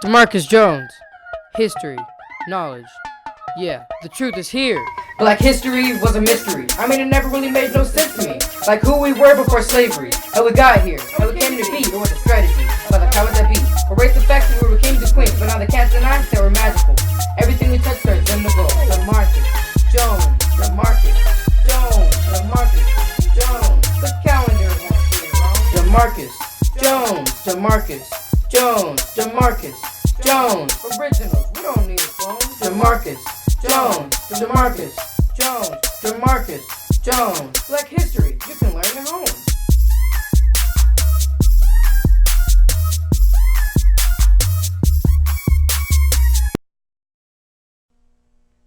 Demarcus Jones. History. Knowledge. Yeah, the truth is here. Black history was a mystery. I mean, it never really made no sense to me. Like who we were before slavery, how we got here, how we came to be, or what the strategy, about the powers that be. Erase the facts that we were kings and queens, but now the cats and I, they were magical. Everything we touched turns into gold. Demarcus Jones, Demarcus Jones, Demarcus Jones. The calendar won't stay wrong. Demarcus Jones, Demarcus Jones, Demarcus Jones. Originals, we don't need clones. Demarcus Jones, Demarcus Jones, Demarcus Jones. Black history, you can learn at home.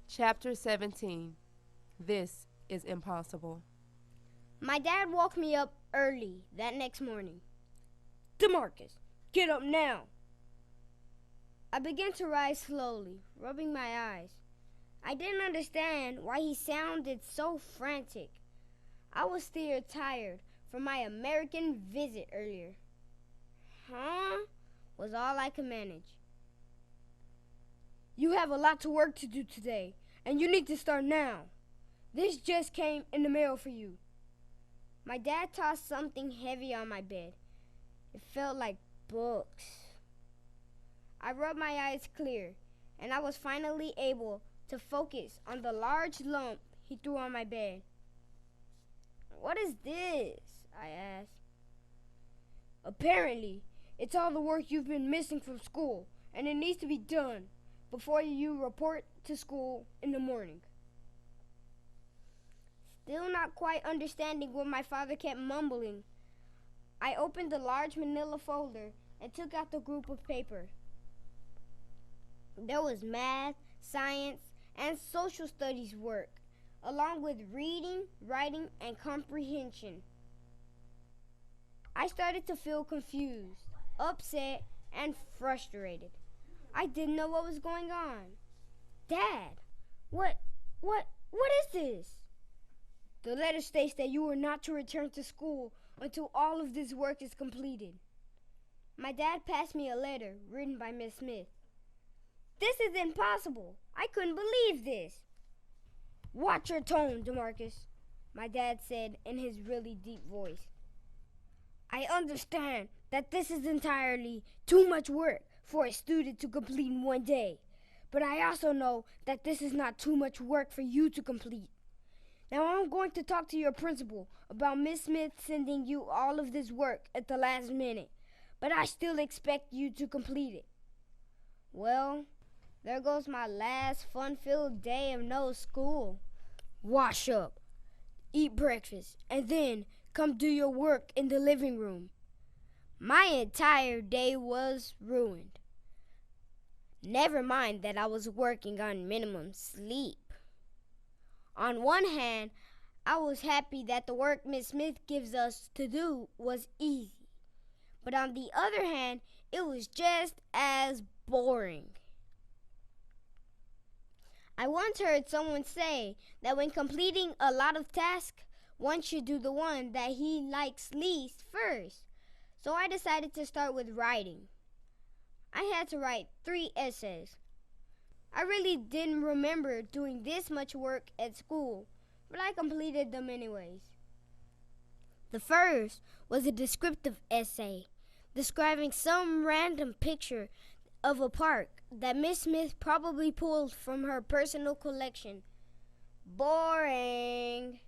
Chapter 17. This is impossible. My dad woke me up early that next morning. Demarcus, get up now. I began to rise slowly, rubbing my eyes. I didn't understand why he sounded so frantic. I was still tired from my American visit earlier. Huh? Was all I could manage. You have a lot of work to do today, and you need to start now. This just came in the mail for you. My dad tossed something heavy on my bed. It felt like books. I rubbed my eyes clear, and I was finally able to focus on the large lump he threw on my bed. What is this? I asked. Apparently, it's all the work you've been missing from school, and it needs to be done before you report to school in the morning. Still not quite understanding what my father kept mumbling, I opened the large manila folder and took out the group of paper. There was math, science, and social studies work, along with reading, writing, and comprehension. I started to feel confused, upset, and frustrated. I didn't know what was going on. Dad, what is this? The letter states that you are not to return to school until all of this work is completed. My dad passed me a letter written by Miss Smith. This is impossible. I couldn't believe this. Watch your tone, Demarcus, my dad said in his really deep voice. I understand that this is entirely too much work for a student to complete in one day, but I also know that this is not too much work for you to complete. Now I'm going to talk to your principal about Miss Smith sending you all of this work at the last minute, but I still expect you to complete it. Well, there goes my last fun-filled day of no school. Wash up, eat breakfast, and then come do your work in the living room. My entire day was ruined. Never mind that I was working on minimum sleep. On one hand, I was happy that the work Miss Smith gives us to do was easy. But on the other hand, it was just as boring. I once heard someone say that when completing a lot of tasks, one should do the one that he likes least first. So I decided to start with writing. I had to write 3 essays. I really didn't remember doing this much work at school, but I completed them anyways. The first was a descriptive essay describing some random picture of a park that Miss Smith probably pulled from her personal collection. Boring.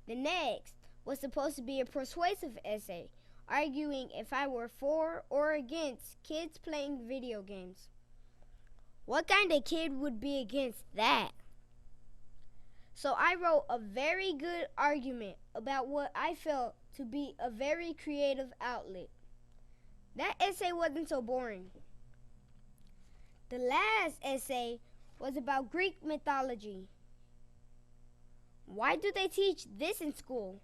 The next was supposed to be a persuasive essay, arguing if I were for or against kids playing video games. What kind of kid would be against that? So I wrote a very good argument about what I felt to be a very creative outlet. That essay wasn't so boring. The last essay was about Greek mythology. Why do they teach this in school?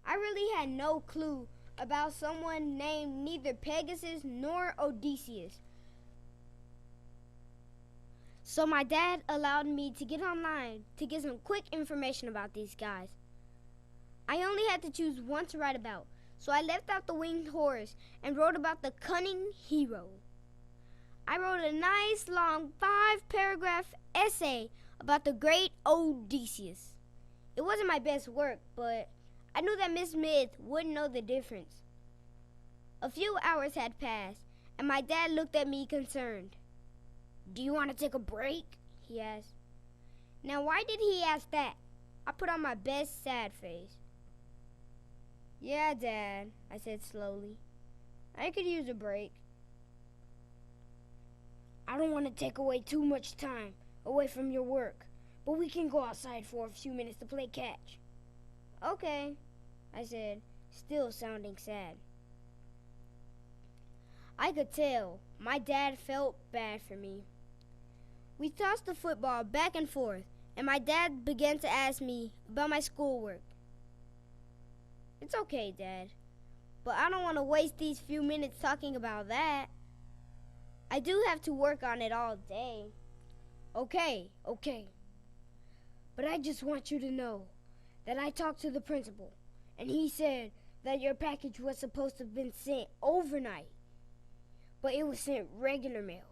I really had no clue about someone named neither Pegasus nor Odysseus. So my dad allowed me to get online to get some quick information about these guys. I only had to choose one to write about, so I left out the winged horse and wrote about the cunning hero. I wrote a nice long 5-paragraph essay about the great Odysseus. It wasn't my best work, but I knew that Miss Smith wouldn't know the difference. A few hours had passed, and my dad looked at me concerned. "Do you want to take a break?" he asked. Now, why did he ask that? I put on my best sad face. "Yeah, Dad," I said slowly. "I could use a break." "I don't want to take away too much time away from your work, but we can go outside for a few minutes to play catch." "Okay," I said, still sounding sad. I could tell my dad felt bad for me. We tossed the football back and forth, and my dad began to ask me about my schoolwork. "It's okay, Dad, but I don't want to waste these few minutes talking about that. I do have to work on it all day." Okay. But I just want you to know that I talked to the principal, and he said that your package was supposed to have been sent overnight, but it was sent regular mail.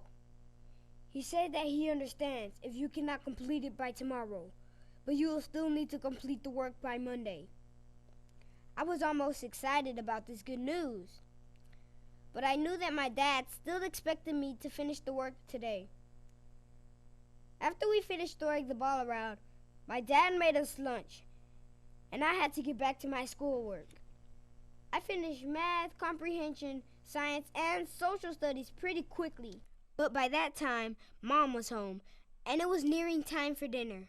He said that he understands if you cannot complete it by tomorrow, but you will still need to complete the work by Monday. I was almost excited about this good news, but I knew that my dad still expected me to finish the work today. After we finished throwing the ball around, my dad made us lunch, and I had to get back to my schoolwork. I finished math, comprehension, science, and social studies pretty quickly, but by that time, Mom was home, and it was nearing time for dinner.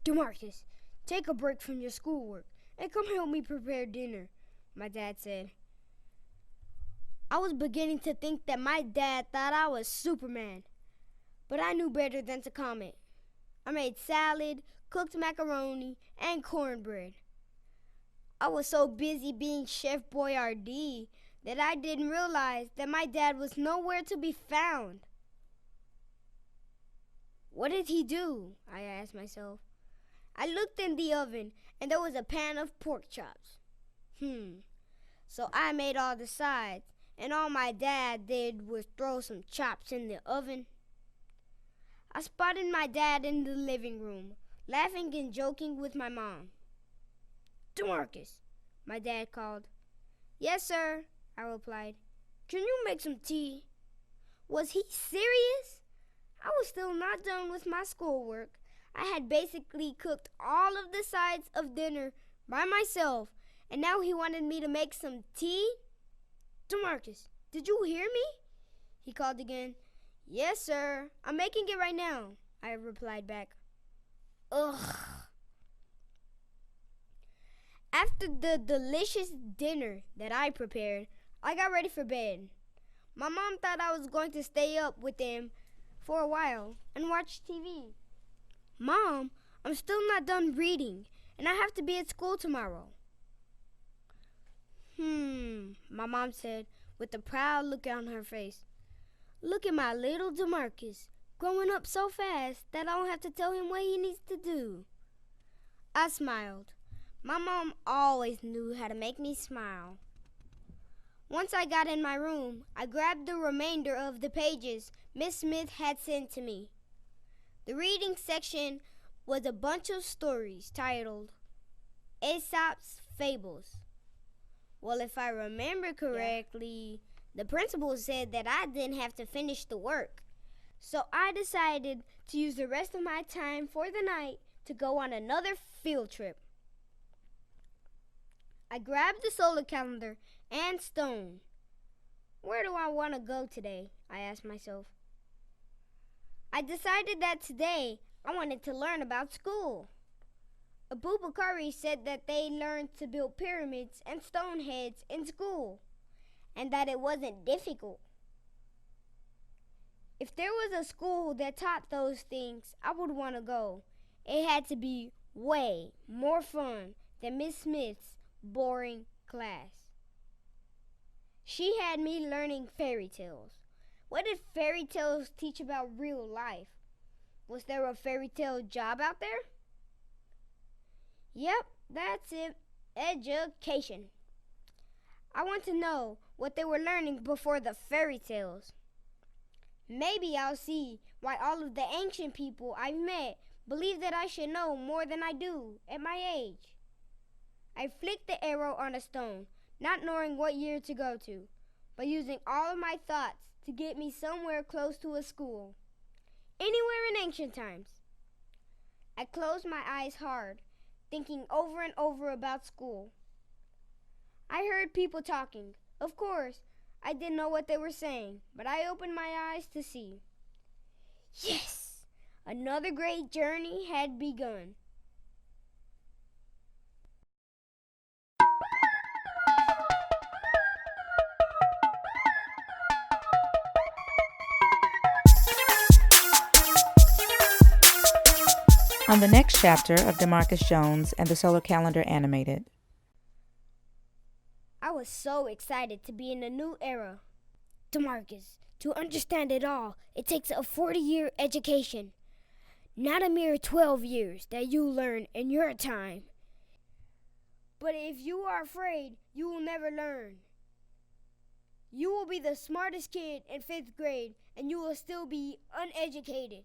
"Demarcus, take a break from your schoolwork and come help me prepare dinner," my dad said. I was beginning to think that my dad thought I was Superman, but I knew better than to comment. I made salad, cooked macaroni, and cornbread. I was so busy being Chef Boyardee that I didn't realize that my dad was nowhere to be found. What did he do? I asked myself. I looked in the oven, and there was a pan of pork chops. So I made all the sides, and all my dad did was throw some chops in the oven. I spotted my dad in the living room, laughing and joking with my mom. "Demarcus," my dad called. "Yes, sir," I replied. "Can you make some tea?" Was he serious? I was still not done with my schoolwork. I had basically cooked all of the sides of dinner by myself, and now he wanted me to make some tea? "Demarcus, did you hear me?" he called again. "Yes, sir. I'm making it right now," I replied back. Ugh. After the delicious dinner that I prepared, I got ready for bed. My mom thought I was going to stay up with them for a while and watch TV. "Mom, I'm still not done reading, and I have to be at school tomorrow." My mom said with a proud look on her face. "Look at my little Demarcus, growing up so fast that I don't have to tell him what he needs to do." I smiled. My mom always knew how to make me smile. Once I got in my room, I grabbed the remainder of the pages Miss Smith had sent to me. The reading section was a bunch of stories titled Aesop's Fables. Well, if I remember correctly, the principal said that I didn't have to finish the work. So I decided to use the rest of my time for the night to go on another field trip. I grabbed the solar calendar and stone. Where do I want to go today? I asked myself. I decided that today I wanted to learn about school. Bakari said that they learned to build pyramids and stone heads in school, and that it wasn't difficult. If there was a school that taught those things, I would want to go. It had to be way more fun than Miss Smith's boring class. She had me learning fairy tales. What did fairy tales teach about real life? Was there a fairy tale job out there? Yep, that's it. Education. I want to know what they were learning before the fairy tales. Maybe I'll see why all of the ancient people I've met believe that I should know more than I do at my age. I flicked the arrow on a stone, not knowing what year to go to, but using all of my thoughts to get me somewhere close to a school. Anywhere in ancient times. I closed my eyes hard, thinking over and over about school. I heard people talking. Of course, I didn't know what they were saying, but I opened my eyes to see. Yes! Another great journey had begun. On the next chapter of Demarcus Jones and the Solar Calendar Animated. I was so excited to be in a new era. Demarcus, to understand it all, it takes a 40-year education. Not a mere 12 years that you learn in your time. But if you are afraid, you will never learn. You will be the smartest kid in 5th grade, and you will still be uneducated.